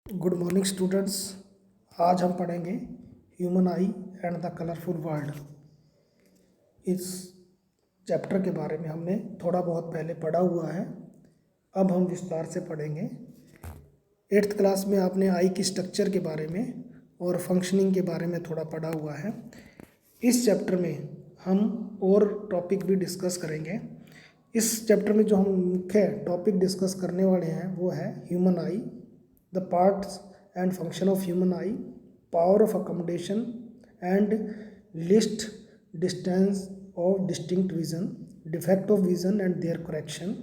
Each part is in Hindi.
Good morning students. आज हम पढ़ेंगे human I and the colourful world. इस चैप्टर के बारे में हमने थोड़ा बहुत पहले पढ़ा हुआ है, अब हम विस्तार से पढ़ेंगे। 8th क्लास में आपने आई की स्ट्रक्चर के बारे में और फंक्शनिंग के बारे में थोड़ा पढ़ा हुआ है। इस चैप्टर में हम और टॉपिक भी डिस्कस करेंगे। इस चैप्टर में जो हम मुख्य टॉपिक डिस्कस करने वाले हैं वो है human I, the parts and function of human eye, power of accommodation and least distance of distinct vision, defect of vision and their correction,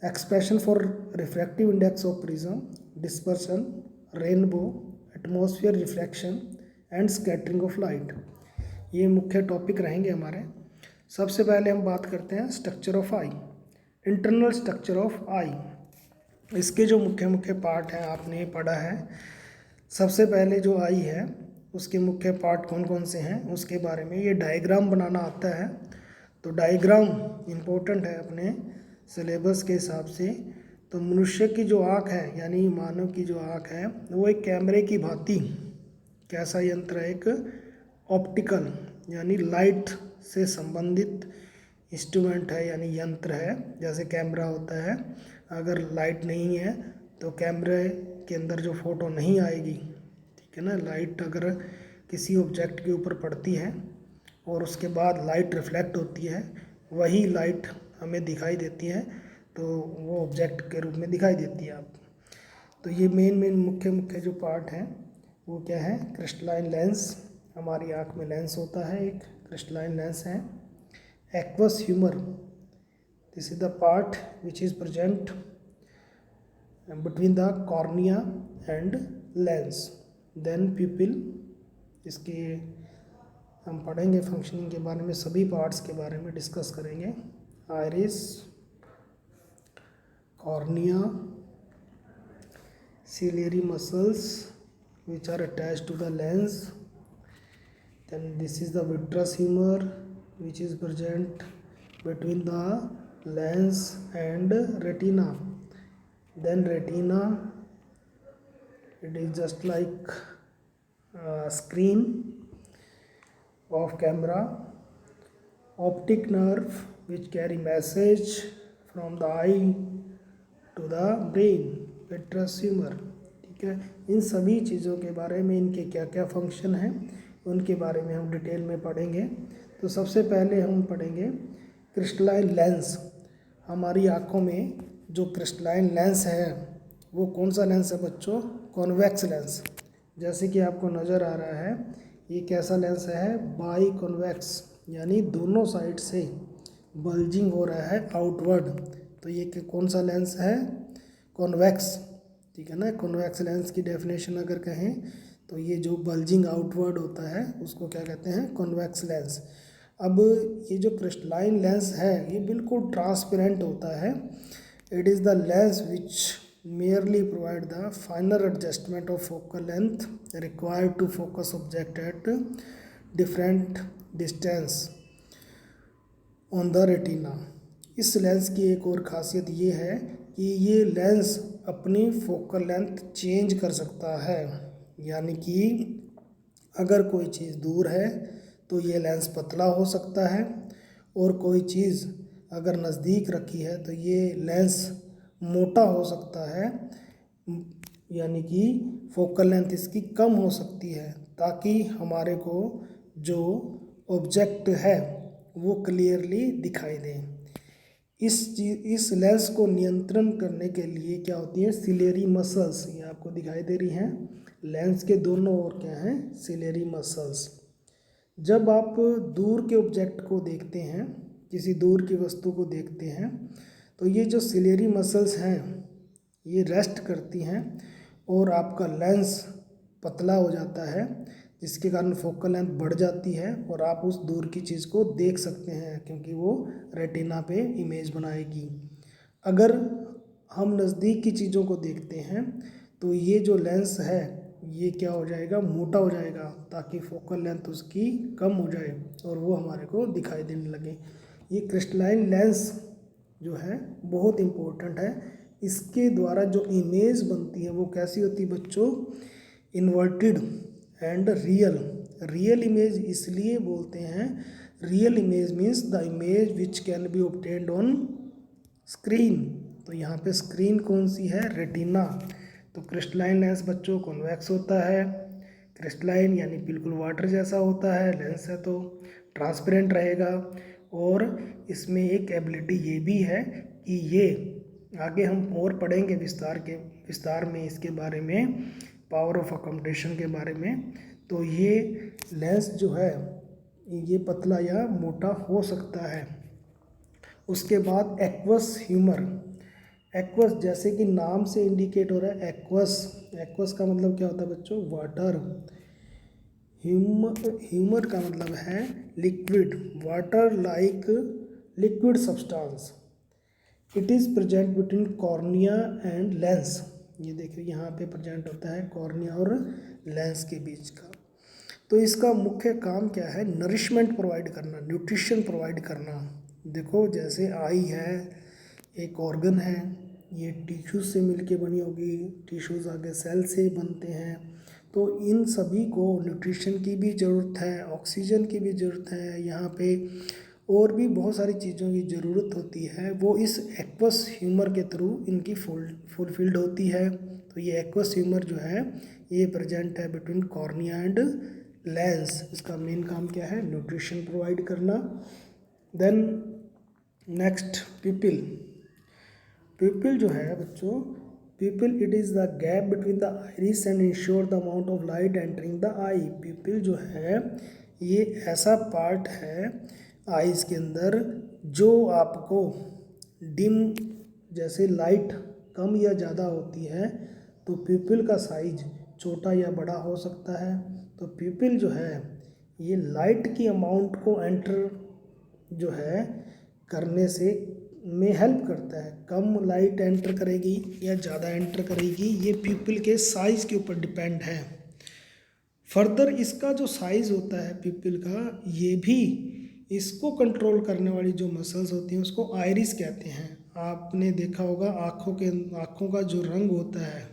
expression for refractive index of prism, dispersion, rainbow, atmosphere reflection and scattering of light। ये मुख्य टॉपिक रहेंगे हमारे। सबसे पहले हम बात करते हैं structure of eye, internal structure of eye. इसके जो मुख्य मुख्य पार्ट हैं आपने पढ़ा है। सबसे पहले जो आई है उसके मुख्य पार्ट कौन कौन से हैं उसके बारे में ये डायग्राम बनाना आता है। तो डायग्राम इम्पोर्टेंट है अपने सिलेबस के हिसाब से। तो मनुष्य की जो आँख है यानी मानव की जो आँख है वो एक कैमरे की भांति कैसा यंत्र है, एक ऑप्टिकल यानी लाइट से संबंधित इंस्ट्रूमेंट है यानी यंत्र है। जैसे कैमरा होता है, अगर लाइट नहीं है तो कैमरे के अंदर जो फ़ोटो नहीं आएगी, ठीक है ना। लाइट अगर किसी ऑब्जेक्ट के ऊपर पड़ती है और उसके बाद लाइट रिफ्लेक्ट होती है, वही लाइट हमें दिखाई देती है, तो वो ऑब्जेक्ट के रूप में दिखाई देती है आप। तो ये मेन मुख्य मुख्य जो पार्ट हैं वो क्या है, क्रिस्टलाइन लेंस। हमारी आँख में लेंस होता है, एक क्रिस्टलाइन लेंस है। Aqueous humour, this is the part which is present between the cornea and lens, then pupil। इसके हम पढ़ेंगे फंक्शनिंग के बारे में, सभी पार्ट्स के बारे में डिस्कस करेंगे। Iris, cornea, ciliary muscles which are attached to the lens, then this is the vitreous humor which is present between the lens and retina, then retina, it is just like a screen of camera, optic nerve which carry message from the eye to the brain, vitreous humor। ठीक है, इन सभी चीज़ों के बारे में, इनके क्या क्या फंक्शन हैं उनके बारे में हम डिटेल में पढ़ेंगे। तो सबसे पहले हम पढ़ेंगे क्रिस्टलाइन लेंस। हमारी आँखों में जो क्रिस्टलाइन लेंस है वो कौन सा लेंस है बच्चों, कॉन्वेक्स लेंस। जैसे कि आपको नज़र आ रहा है ये कैसा लेंस है, बाई कॉन्वेक्स, यानी दोनों साइड से बल्जिंग हो रहा है आउटवर्ड। तो ये कौन सा लेंस है, कॉन्वेक्स, ठीक है ना। कॉन्वेक्स लेंस की डेफिनेशन अगर कहें तो ये जो बल्जिंग आउटवर्ड होता है उसको क्या कहते हैं, कॉन्वेक्स लेंस। अब ये जो क्रिस्टलाइन लेंस है ये बिल्कुल ट्रांसपेरेंट होता है। It is the lens which merely provide the finer adjustment of focal length required to focus object at different distance on the retina। इस लेंस की एक और खासियत ये है कि ये लेंस अपनी फोकल लेंथ चेंज कर सकता है, यानी कि अगर कोई चीज़ दूर है तो ये लेंस पतला हो सकता है, और कोई चीज़ अगर नज़दीक रखी है तो ये लेंस मोटा हो सकता है, यानी कि फोकल लेंथ इसकी कम हो सकती है, ताकि हमारे को जो ऑब्जेक्ट है वो क्लियरली दिखाई दे। इस लेंस को नियंत्रण करने के लिए क्या होती है, सिलेरी मसल्स, ये आपको दिखाई दे रही हैं। लेंस के दोनों ओर क्या हैं, सिलेरी मसल्स। जब आप दूर के ऑब्जेक्ट को देखते हैं, किसी दूर की वस्तु को देखते हैं, तो ये जो सिलेरी मसल्स हैं ये रेस्ट करती हैं और आपका लेंस पतला हो जाता है, जिसके कारण फोकल लेंथ बढ़ जाती है और आप उस दूर की चीज़ को देख सकते हैं, क्योंकि वो रेटिना पे इमेज बनाएगी। अगर हम नज़दीक की चीज़ों को देखते हैं तो ये जो लेंस है ये क्या हो जाएगा, मोटा हो जाएगा, ताकि फोकल लेंथ उसकी कम हो जाए और वो हमारे को दिखाई देने लगे। ये क्रिस्टलाइन लेंस जो है बहुत इम्पोर्टेंट है, इसके द्वारा जो इमेज बनती है वो कैसी होती है बच्चों, inverted and real. Real image इसलिए बोलते हैं, real image means the image which can be obtained on screen. तो यहाँ पे स्क्रीन कौन सी है, रेटिना। तो क्रिस्टलाइन लेंस बच्चों कॉन्वेक्स होता है, क्रिस्टलाइन यानी बिल्कुल वाटर जैसा होता है, लेंस है तो ट्रांसपेरेंट रहेगा। और इसमें एक एबिलिटी ये भी है कि ये आगे हम और पढ़ेंगे विस्तार में इसके बारे में, पावर ऑफ अकोमोडेशन के बारे में। तो ये लेंस जो है ये पतला या मोटा हो सकता है। उसके बाद एक्वस ह्यूमर। एक्वस जैसे कि नाम से इंडिकेट हो रहा है, एक्वस, एक्वस का मतलब क्या होता है बच्चों, वाटर। ह्यूमर का मतलब है liquid, water like liquid substance. It is present between cornea and lens. ये देखिए यहाँ पे प्रेजेंट होता है कॉर्निया और लेंस के बीच का। तो इसका मुख्य काम क्या है, नरिशमेंट प्रोवाइड करना, न्यूट्रिशन प्रोवाइड करना। देखो जैसे आई है एक ऑर्गन है, ये टिश्यूज से मिलके बनी होगी, टिश्यूज आगे सेल से बनते हैं। तो इन सभी को न्यूट्रिशन की भी ज़रूरत है, ऑक्सीजन की भी ज़रूरत है, यहाँ पे और भी बहुत सारी चीज़ों की ज़रूरत होती है, वो इस एक्वस ह्यूमर के थ्रू इनकी फुलफिल्ड होती है। तो ये एक्वस ह्यूमर जो है ये प्रेजेंट है बिटवीन कॉर्निया एंड लेंस। इसका मेन काम क्या है, न्यूट्रिशन प्रोवाइड करना। Then next pupil. पिपिल जो है बच्चों, pupil it is the gap between the iris and ensure the amount of light entering the eye. Pupil जो है ये ऐसा पार्ट है आइज़ के अंदर जो आपको डिम, जैसे लाइट कम या ज़्यादा होती है तो पिपिल का साइज छोटा या बड़ा हो सकता है। तो पिपिल जो है ये लाइट की अमाउंट को एंटर जो है करने से में हेल्प करता है। कम लाइट एंटर करेगी या ज़्यादा एंटर करेगी, ये पिपिल के साइज़ के ऊपर डिपेंड है। फर्दर इसका जो साइज़ होता है पिपिल का, ये भी इसको कंट्रोल करने वाली जो मसल्स होती हैं उसको आइरिस कहते हैं। आपने देखा होगा आँखों का जो रंग होता है,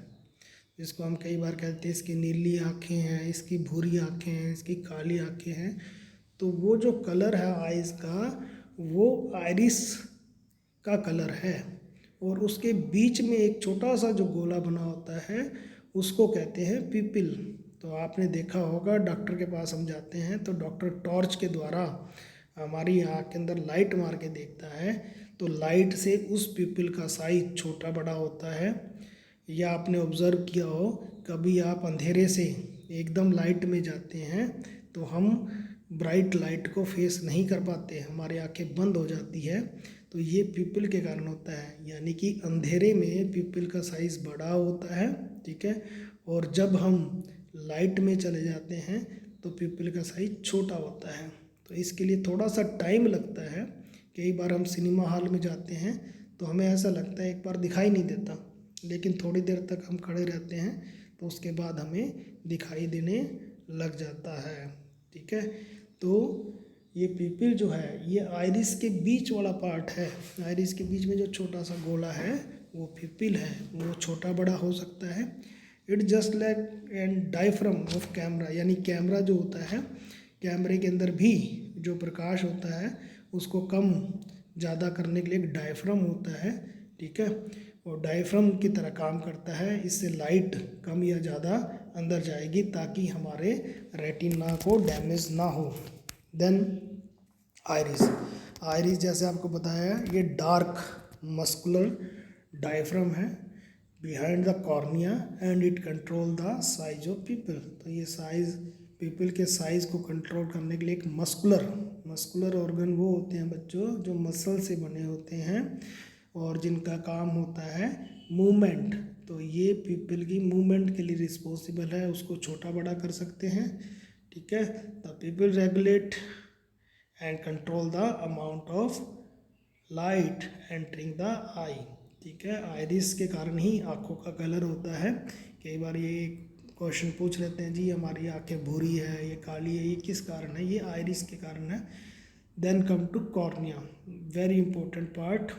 जिसको हम कई बार कहते हैं इसकी नीली आँखें हैं, इसकी भूरी आँखें हैं, इसकी काली आँखें हैं। तो वो जो कलर है आइज़ का वो आइरिस का कलर है। और उसके बीच में एक छोटा सा जो गोला बना होता है उसको कहते हैं पिपिल। तो आपने देखा होगा डॉक्टर के पास हम जाते हैं तो डॉक्टर टॉर्च के द्वारा हमारी आँख के अंदर लाइट मार के देखता है, तो लाइट से उस पिपिल का साइज छोटा बड़ा होता है। या आपने ऑब्ज़र्व किया हो कभी आप अंधेरे से एकदम लाइट में जाते हैं तो हम ब्राइट लाइट को फेस नहीं कर पाते, हमारी आंखें बंद हो जाती है। तो ये पिपिल के कारण होता है, यानी कि अंधेरे में पिपिल का साइज़ बड़ा होता है, ठीक है। और जब हम लाइट में चले जाते हैं तो पिपिल का साइज छोटा होता है। तो इसके लिए थोड़ा सा टाइम लगता है। कई बार हम सिनेमा हॉल में जाते हैं तो हमें ऐसा लगता है एक बार दिखाई नहीं देता, लेकिन थोड़ी देर तक हम खड़े रहते हैं तो उसके बाद हमें दिखाई देने लग जाता है, ठीक है। तो ये पिपिल जो है ये आइरिस के बीच वाला पार्ट है। आइरिस के बीच में जो छोटा सा गोला है वो पिपिल है, वो छोटा बड़ा हो सकता है। It just like and diaphragm of camera, यानी कैमरा जो होता है, कैमरे के अंदर भी जो प्रकाश होता है उसको कम ज़्यादा करने के लिए एक डायफ्राम होता है, ठीक है। और डायफ्राम की तरह काम करता है, इससे लाइट कम या ज़्यादा अंदर जाएगी ताकि हमारे रेटिना को डैमेज ना हो। Then iris. आइरिस जैसे आपको बताया ये डार्क मस्कुलर डायफ्राम है behind the cornea and it control the size of pupil. तो ये साइज पिपिल के साइज़ को कंट्रोल करने के लिए एक मस्कुलर ऑर्गन वो होते हैं बच्चों जो मसल से बने होते हैं और जिनका काम होता है मूवमेंट। तो ये पिपिल की मूवमेंट के लिए रिस्पॉन्सिबल है, उसको छोटा बड़ा कर सकते हैं, ठीक है। The pupil regulate and control the amount of light entering the eye, ठीक है। आइरिस के कारण ही आँखों का कलर होता है। कई बार ये क्वेश्चन पूछ लेते हैं जी हमारी आँखें भूरी है, ये काली है, ये किस कारण है, ये आइरिस के कारण है। Then come to cornea, very important part.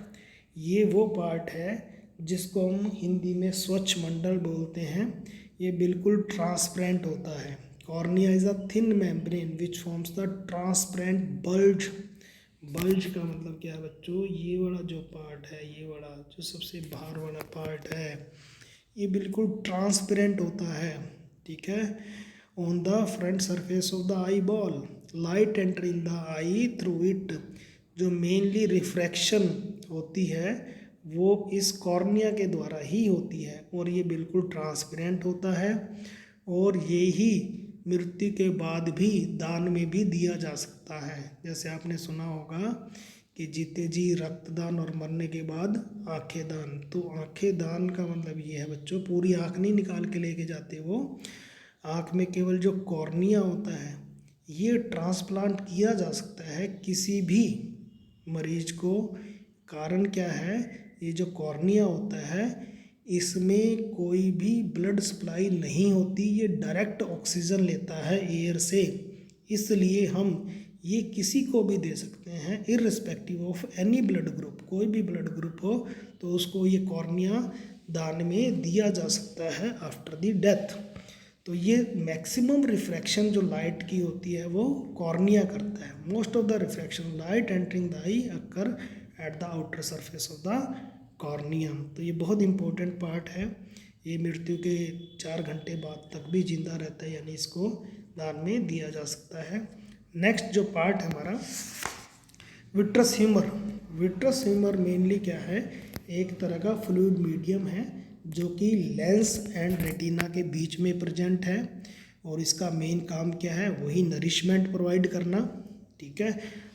ये वो पार्ट है जिसको हम हिंदी में स्वच्छ मंडल बोलते हैं, ये बिल्कुल ट्रांसपेरेंट होता है। Cornea is a thin membrane which forms the transparent bulge. Bulge का मतलब क्या है बच्चों, ये वाला जो पार्ट है, ये वाला जो सबसे बाहर वाला पार्ट है, ये बिल्कुल ट्रांसपेरेंट होता है, ठीक है। On the front surface of the eye ball light enter in the I through it. जो मेनली रिफ्रैक्शन होती है वो इस कॉर्निया के द्वारा ही होती है, और ये बिल्कुल ट्रांसपेरेंट होता है, और ये ही मृत्यु के बाद भी दान में भी दिया जा सकता है। जैसे आपने सुना होगा कि जीते जी रक्तदान और मरने के बाद आंखें दान। तो आंखें दान का मतलब ये है बच्चों, पूरी आंख नहीं निकाल के लेके जाते वो, आंख में केवल जो कॉर्निया होता है ये ट्रांसप्लांट किया जा सकता है किसी भी मरीज को। कारण क्या है, ये जो कॉर्निया होता है इसमें कोई भी ब्लड सप्लाई नहीं होती, ये डायरेक्ट ऑक्सीजन लेता है एयर से, इसलिए हम ये किसी को भी दे सकते हैं irrespective of any blood group. कोई भी ब्लड ग्रुप हो तो उसको ये कॉर्निया दान में दिया जा सकता है आफ्टर द डेथ। तो ये मैक्सिमम रिफ्रैक्शन जो लाइट की होती है वो कॉर्निया करता है। Most of the refraction light entering the I occur at the outer surface of the cornea. तो ये बहुत इंपॉर्टेंट पार्ट है। ये मृत्यु के 4 घंटे बाद तक भी जिंदा रहता है, यानी इसको दान में दिया जा सकता है। नेक्स्ट जो पार्ट है हमारा vitreous humour. Vitreous humour mainly क्या है, एक तरह का फ्लूइड मीडियम है जो कि लेंस एंड रेटिना के बीच में प्रेजेंट है, और इसका मेन काम क्या है, वही नरिशमेंट प्रोवाइड करना, ठीक है।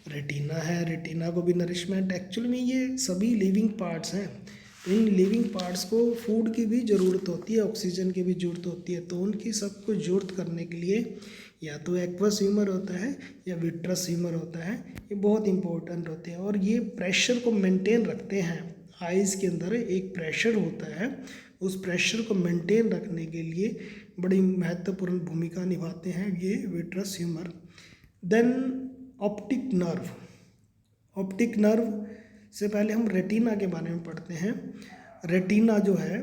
रेटिना है, रेटिना को भी नरिशमेंट, एक्चुअली में ये सभी लिविंग पार्ट्स हैं, इन लिविंग पार्ट्स को फूड की भी ज़रूरत होती है, ऑक्सीजन की भी ज़रूरत होती है, तो उनकी सबको ज़रूरत करने के लिए या तो एक्वस ह्यूमर होता है या विट्रस ह्यूमर होता है, ये बहुत इंपॉर्टेंट होते हैं, और ये प्रेशर को मेंटेन रखते हैं। आइज़ के अंदर एक प्रेशर होता है, उस प्रेशर को मेंटेन रखने के लिए बड़ी महत्वपूर्ण भूमिका निभाते हैं ये vitreous humour. Then optic nerve. Optic nerve से पहले हम रेटिना के बारे में पढ़ते हैं। रेटिना जो है,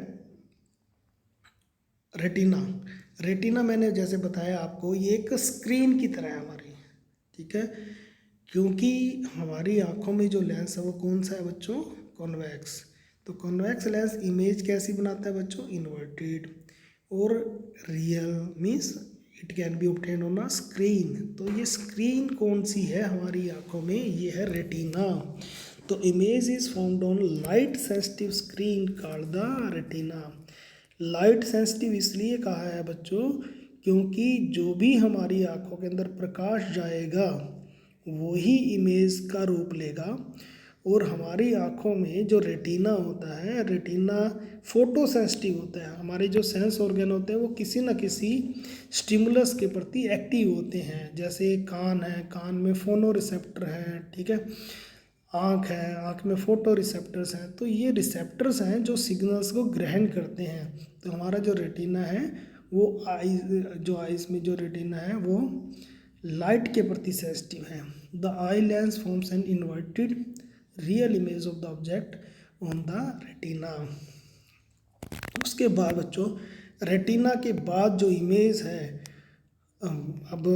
रेटिना मैंने जैसे बताया आपको, ये एक स्क्रीन की तरह है हमारी, ठीक है, क्योंकि हमारी आँखों में जो लेंस है वो कौन सा है बच्चों, कॉन्वेक्स। तो कॉन्वेक्स लेंस इमेज कैसी बनाता है बच्चों, इन्वर्टेड, और real means it can be obtained on a screen. तो ये स्क्रीन कौन सी है हमारी आँखों में, ये है रेटिना। तो image is found on light sensitive screen called the retina. Light sensitive इसलिए कहा है बच्चों क्योंकि जो भी हमारी आँखों के अंदर प्रकाश जाएगा वही इमेज का रूप लेगा, और हमारी आँखों में जो रेटिना होता है, रेटिना फोटो सेंसिटिव होता है। हमारे जो सेंस ऑर्गन होते हैं वो किसी न किसी स्टिमुलस के प्रति एक्टिव होते हैं, जैसे कान है, कान में फोनो रिसेप्टर है, ठीक है, आँख है, आँख में फोटो रिसेप्टर्स हैं। तो ये रिसेप्टर्स हैं जो सिग्नल्स को ग्रहण करते हैं। तो हमारा जो रेटिना है वो आइज में जो रेटिना है वो लाइट के प्रति सेंसिटिव है। The eye lens forms an inverted real image of the object on the retina. उसके बाद बच्चों रेटिना के बाद जो इमेज है, अब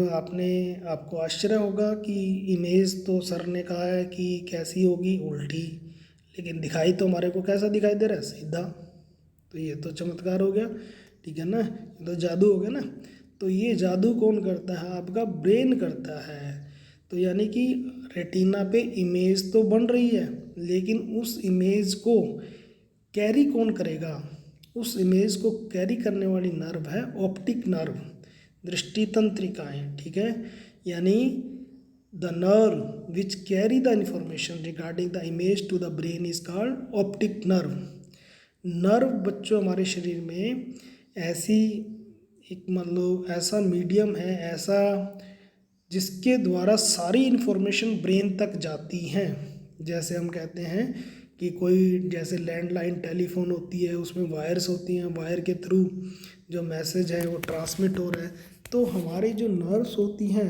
आपको आश्चर्य होगा कि इमेज तो सर ने कहा है कि कैसी होगी, उल्टी, लेकिन दिखाई तो हमारे को कैसा दिखाई दे रहा है, सीधा। तो ये तो चमत्कार हो गया, ठीक है ना, ये तो जादू हो गया ना। तो ये जादू कौन करता है, आपका ब्रेन करता है। तो यानी कि रेटिना पे इमेज तो बन रही है, लेकिन उस इमेज को कैरी कौन करेगा, उस इमेज को कैरी करने वाली नर्व है ऑप्टिक नर्व, दृष्टि तंत्रिकाएँ, ठीक है। यानी the nerve which carry the information regarding the image to the brain is called optic nerve. Nerve बच्चों हमारे शरीर में ऐसी एक मतलब ऐसा मीडियम है, ऐसा जिसके द्वारा सारी इन्फॉर्मेशन ब्रेन तक जाती हैं। जैसे हम कहते हैं कि कोई जैसे लैंडलाइन टेलीफोन होती है, उसमें वायर्स होती हैं, वायर के थ्रू जो मैसेज है वो ट्रांसमिट हो रहा है। तो हमारी जो नर्व्स होती हैं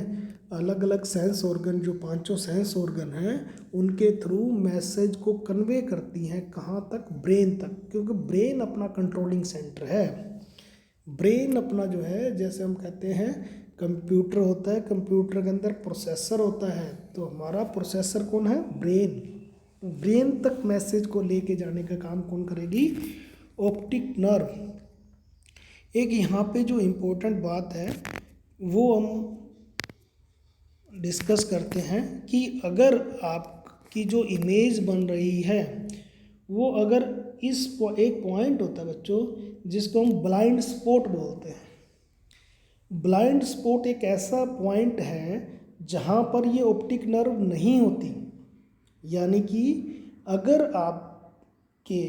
अलग अलग सेंस ऑर्गन, जो पांचों सेंस ऑर्गन हैं, उनके थ्रू मैसेज को कन्वे करती हैं कहाँ तक, ब्रेन तक, क्योंकि ब्रेन अपना कंट्रोलिंग सेंटर है। ब्रेन अपना जो है, जैसे हम कहते हैं कंप्यूटर होता है, कंप्यूटर के अंदर प्रोसेसर होता है, तो हमारा प्रोसेसर कौन है, ब्रेन। ब्रेन तक मैसेज को लेके जाने का काम कौन करेगी, ऑप्टिक नर्व। एक यहाँ पे जो इम्पोर्टेंट बात है वो हम डिस्कस करते हैं कि अगर आपकी जो इमेज बन रही है वो अगर एक पॉइंट होता है बच्चों जिसको हम ब्लाइंड स्पॉट बोलते हैं। ब्लाइंड स्पॉट एक ऐसा पॉइंट है जहाँ पर ये ऑप्टिक नर्व नहीं होती, यानी कि अगर आपके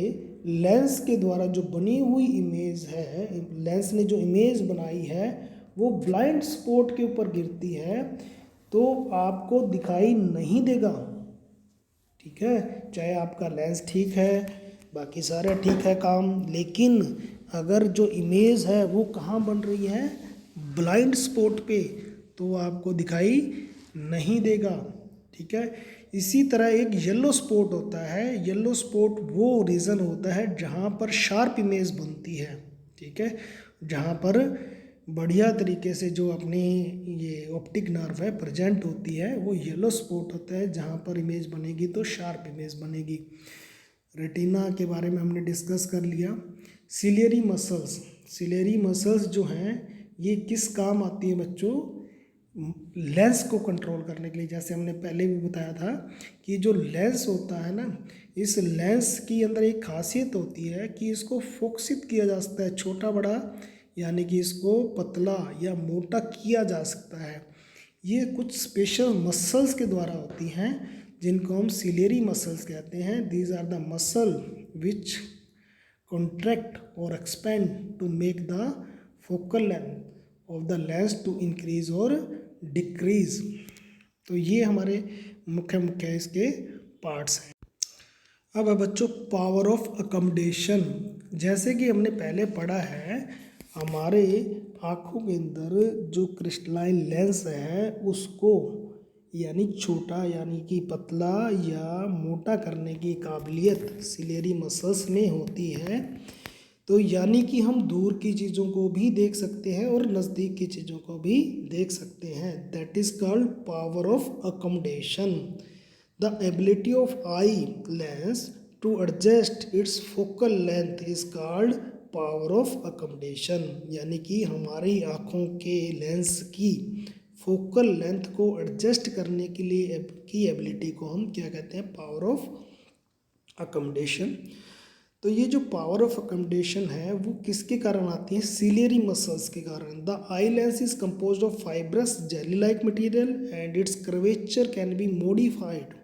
लेंस के द्वारा जो बनी हुई इमेज है, लेंस ने जो इमेज बनाई है वो ब्लाइंड स्पॉट के ऊपर गिरती है तो आपको दिखाई नहीं देगा, ठीक है। चाहे आपका लेंस ठीक है, बाकी सारे ठीक है काम, लेकिन अगर जो इमेज है वो कहाँ बन रही है, ब्लाइंड स्पॉट पे, तो आपको दिखाई नहीं देगा, ठीक है। इसी तरह एक येलो स्पॉट होता है। येलो स्पॉट वो रीजन होता है जहाँ पर शार्प इमेज बनती है, ठीक है, जहाँ पर बढ़िया तरीके से जो अपनी ये ऑप्टिक नर्व है प्रेजेंट होती है, वो येलो स्पॉट होता है जहाँ पर इमेज बनेगी तो शार्प इमेज बनेगी। रेटिना के बारे में हमने डिस्कस कर लिया। सिलियरी मसल्स, सिलियरी मसल्स जो हैं ये किस काम आती है बच्चों, लेंस को कंट्रोल करने के लिए। जैसे हमने पहले भी बताया था कि जो लेंस होता है ना, इस लेंस की अंदर एक खासियत होती है कि इसको फोकसित किया जा सकता है, छोटा बड़ा, यानी कि इसको पतला या मोटा किया जा सकता है। ये कुछ स्पेशल मसल्स के द्वारा होती हैं जिनको हम सिलियरी मसल्स कहते हैं। These are the muscle which contract और expand to make the focal length of the lens to increase और डिक्रीज। तो ये हमारे मुख्य मुख्य इसके पार्ट्स हैं। अब है बच्चों पावर ऑफ अकोमोडेशन। जैसे कि हमने पहले पढ़ा है, हमारे आँखों के अंदर जो क्रिस्टलाइन लेंस है उसको यानी छोटा यानी कि पतला या मोटा करने की काबिलियत सिलियरी मसल्स में होती है। तो यानी कि हम दूर की चीज़ों को भी देख सकते हैं और नज़दीक की चीज़ों को भी देख सकते हैं। That is called power of accommodation. The ability of eye lens to adjust its focal length is called power of accommodation. यानी कि हमारी आँखों के लेंस की फोकल लेंथ को एडजस्ट करने के लिए की एबिलिटी को हम क्या कहते हैं, पावर ऑफ अकोमोडेशन। तो ये जो पावर ऑफ अकोमोडेशन है वो किसके कारण आती है, सिलियरी मसल्स के कारण। The eye lens is composed of fibrous jelly like material and it's curvature can be modified.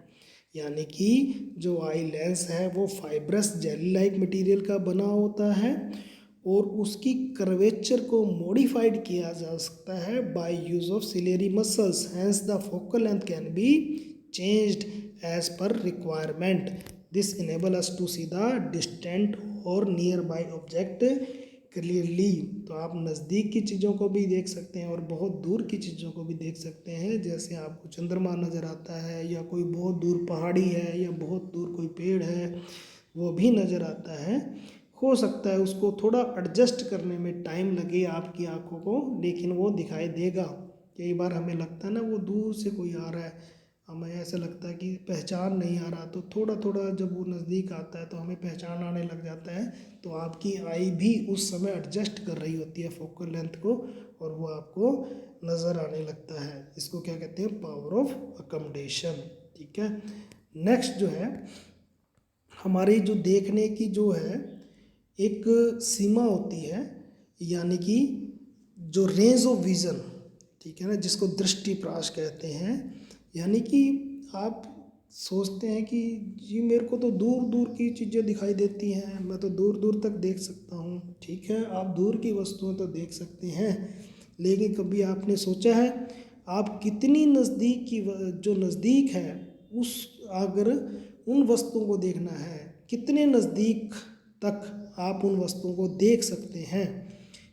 यानी कि जो आई लेंस है वो फाइब्रस जेली लाइक मटीरियल का बना होता है और उसकी कर्वेचर को मॉडिफाइड किया जा सकता है by use of ciliary muscles. Hence the focal length can be changed as per requirement. This enable us to see the distant और नियर बाय ऑब्जेक्ट क्लियरली। तो आप नज़दीक की चीज़ों को भी देख सकते हैं और बहुत दूर की चीज़ों को भी देख सकते हैं। जैसे आपको चंद्रमा नज़र आता है या कोई बहुत दूर पहाड़ी है या बहुत दूर कोई पेड़ है वो भी नज़र आता है। हो सकता है उसको थोड़ा एडजस्ट करने में टाइम लगे आपकी आँखों को, लेकिन वो दिखाई देगा। कई बार हमें लगता है ना वो दूर से कोई आ रहा है, हमें ऐसा लगता है कि पहचान नहीं आ रहा, तो थोड़ा थोड़ा जब वो नज़दीक आता है तो हमें पहचान आने लग जाता है। तो आपकी आई भी उस समय एडजस्ट कर रही होती है फोकल लेंथ को और वो आपको नज़र आने लगता है। इसको क्या कहते हैं, पावर ऑफ अकोमोडेशन, ठीक है। नेक्स्ट जो है हमारी जो देखने की जो है एक सीमा होती है, यानी कि जो रेंज ऑफ विज़न, ठीक है ना, जिसको दृष्टि प्राश कहते हैं। यानी कि आप सोचते हैं कि जी मेरे को तो दूर दूर की चीज़ें दिखाई देती हैं, मैं तो दूर दूर तक देख सकता हूँ। ठीक है, आप दूर की वस्तुएं तो देख सकते हैं, लेकिन कभी आपने सोचा है आप कितनी नज़दीक की जो नज़दीक है उस अगर उन वस्तुओं को देखना है, कितने नज़दीक तक आप उन वस्तुओं को देख सकते हैं।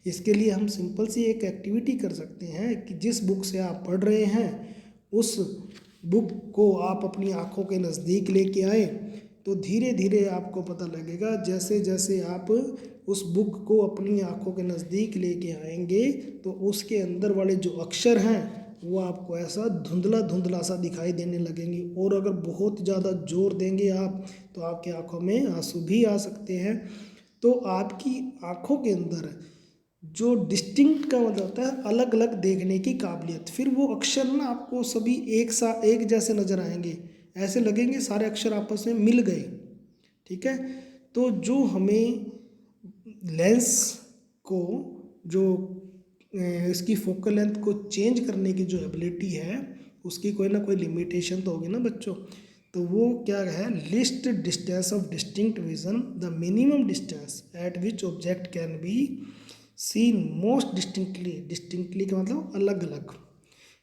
इसके लिए हम सिंपल सी एक एक्टिविटी कर सकते हैं कि जिस बुक से आप पढ़ रहे हैं उस बुक को आप अपनी आँखों के नज़दीक लेके आए, तो धीरे धीरे आपको पता लगेगा जैसे जैसे आप उस बुक को अपनी आँखों के नज़दीक लेके आएंगे तो उसके अंदर वाले जो अक्षर हैं वो आपको ऐसा धुंधला धुंधला सा दिखाई देने लगेंगे। और अगर बहुत ज़्यादा जोर देंगे आप तो आपकी आँखों में आंसू भी आ सकते हैं। तो आपकी आँखों के अंदर जो डिस्टिंक्ट का मतलब होता है अलग अलग देखने की काबिलियत, फिर वो अक्षर ना आपको सभी एक जैसे नज़र आएंगे, ऐसे लगेंगे सारे अक्षर आपस में मिल गए। ठीक है, तो जो हमें लेंस को जो इसकी फोकल लेंथ को चेंज करने की जो एबिलिटी है उसकी कोई ना कोई लिमिटेशन तो होगी ना बच्चों। तो वो क्या है, list distance of distinct vision, the minimum distance eight which object can be seen most distinctly, distinctly का मतलब अलग अलग,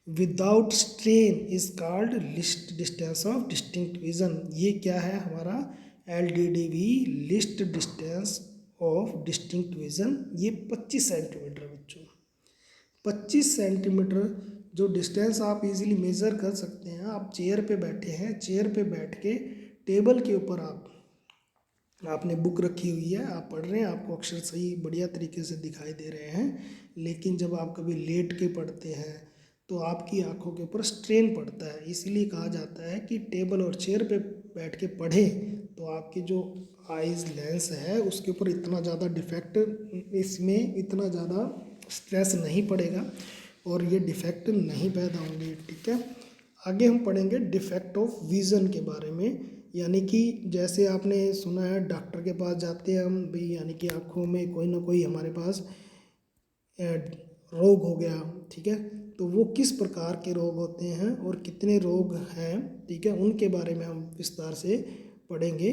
without strain is called list distance of distinct vision. ये क्या है हमारा LDDV, list distance of distinct vision. ये 25 सेंटीमीटर बच्चों, 25 सेंटीमीटर जो डिस्टेंस आप इजीली मेज़र कर सकते हैं। आप चेयर पे बैठे हैं, चेयर पे बैठ के टेबल के ऊपर आपने बुक रखी हुई है, आप पढ़ रहे हैं, आपको अक्षर सही बढ़िया तरीके से दिखाई दे रहे हैं, लेकिन जब आप कभी लेट के पढ़ते हैं तो आपकी आंखों के ऊपर स्ट्रेन पड़ता है। इसलिए कहा जाता है कि टेबल और चेयर पे बैठ के पढ़ें तो आपकी जो आइज़ लेंस है उसके ऊपर इतना ज़्यादा डिफेक्ट, इसमें इतना ज़्यादा स्ट्रेस नहीं पड़ेगा और ये डिफेक्ट नहीं पैदा होंगे। ठीक है, आगे हम पढ़ेंगे डिफेक्ट ऑफ विज़न के बारे में। यानी कि जैसे आपने सुना है डॉक्टर के पास जाते हैं हम भी, यानी कि आँखों में कोई ना कोई हमारे पास रोग हो गया। ठीक है, तो वो किस प्रकार के रोग होते हैं और कितने रोग हैं, ठीक है, उनके बारे में हम विस्तार से पढ़ेंगे।